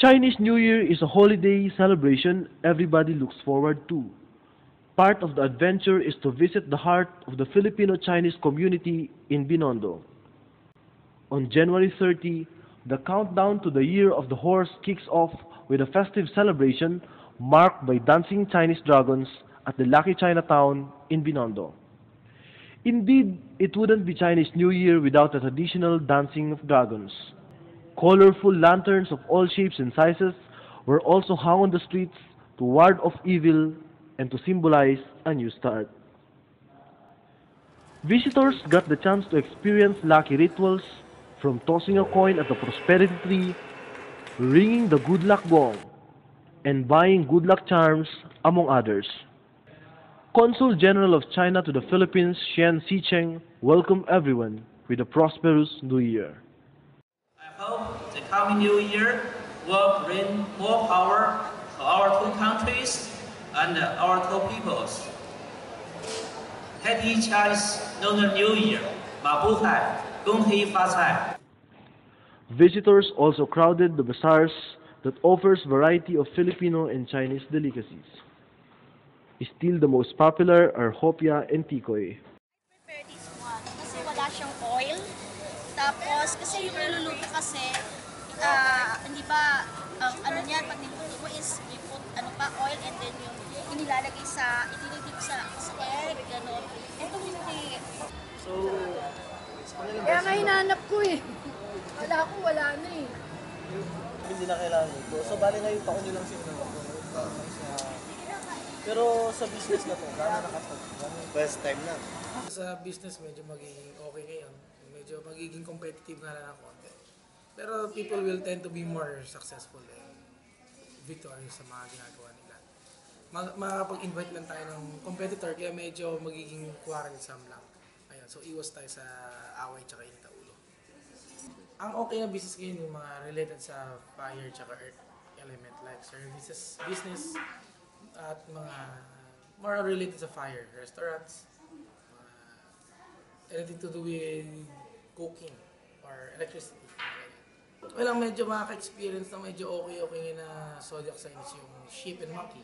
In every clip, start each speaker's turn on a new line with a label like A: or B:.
A: Chinese New Year is a holiday celebration everybody looks forward to. Part of the adventure is to visit the heart of the Filipino-Chinese community in Binondo. On January 30, the countdown to the Year of the Horse kicks off with a festive celebration marked by dancing Chinese dragons at the Lucky Chinatown in Binondo. Indeed, it wouldn't be Chinese New Year without the traditional dancing of dragons. Colorful lanterns of all shapes and sizes were also hung on the streets to ward off evil and to symbolize a new start. Visitors got the chance to experience lucky rituals from tossing a coin at the prosperity tree, ringing the good luck gong, and buying good luck charms, among others. Consul General of China to the Philippines, Xian Xicheng, welcomed everyone with a prosperous New Year.
B: I hope the coming new year will bring more power to our two countries and our two peoples. Happy Chinese Lunar New Year! Mabuhay! Gonghi Fa
A: Visitors also crowded the bazaars that offers variety of Filipino and Chinese delicacies. Still the most popular are hopia and tikoy.
C: Prepare this one kasi wala siyang oil. Tapos, kasi yung niluluto kasi, hindi ba, ano niyan, pag niluto mo is, you put, oil and then yung inilalagay sa egg, gano'n. Ito hindi.
B: So,
D: Kaya nga hinahanap ko eh. Wala na eh.
E: Hindi na kailangan ito. So, bali ngayon pa ko nyo lang pero sa business na to, gano'n nakatag? First time na.
F: Sa business, medyo magiging okay ngayon. Medyo magiging competitive na lang ng konti. Pero people will tend to be more successful and victorious sa mga ginagawa nila. Makakapag-invite lang tayo ng competitor, kaya medyo magiging quarrelsome lang. Ayun, so iwas tayo sa away tsaka init na ulo. Ang okay na business ngayon yung mga related sa fire tsaka earth element like services, business, at mga more related sa fire, restaurants, anything to do with cooking or electricity. Well, medyo makaka-experience na medyo okay na zodiac signs yung Sheep and Monkey,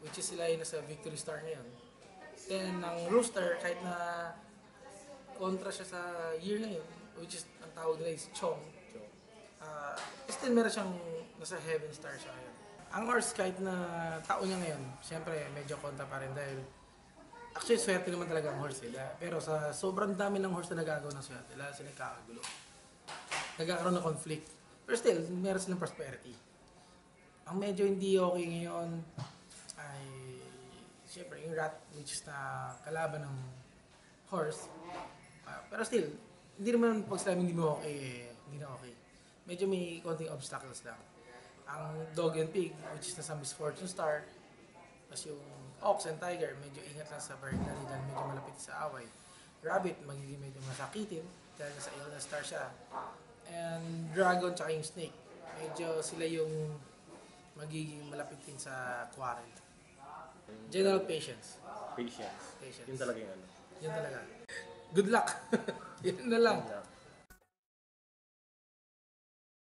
F: which is sila yung nasa Victory Star ngayon. Then, ang Rooster, kahit na kontra siya sa year ngayon, which is, ang tawag nila is Chong, still meron siyang nasa Heaven Star siya ngayon. Ang horse, kahit na tao niya ngayon, siyempre medyo kontra pa rin dahil actually swerte naman talaga ang horse sila. Pero sa sobrang dami ng horse na nagagawa ng swerte, lalo sila nagkakagulo. Nagkakaroon ng conflict. Pero still, meron silang prosperity. Ang medyo hindi okay ngayon ay siyempre yung rat, which is na kalaban ng horse. Pero still, hindi naman pag sabi hindi mo okay, hindi na okay. Medyo may konting obstacles lang. Ang dog and pig, which is nasa Misfortune Star, tapos yung ox and tiger, medyo ingat lang sa burglary dahil medyo malapit sa away. Rabbit, magiging medyo masakitin dahil nasa Illness Star siya. And dragon tsaka yung snake, medyo sila yung magiging malapit din sa quarrel. General patience.
E: Patience. Yun talaga yung ano.
F: Yun talaga. Good luck! Yun na lang.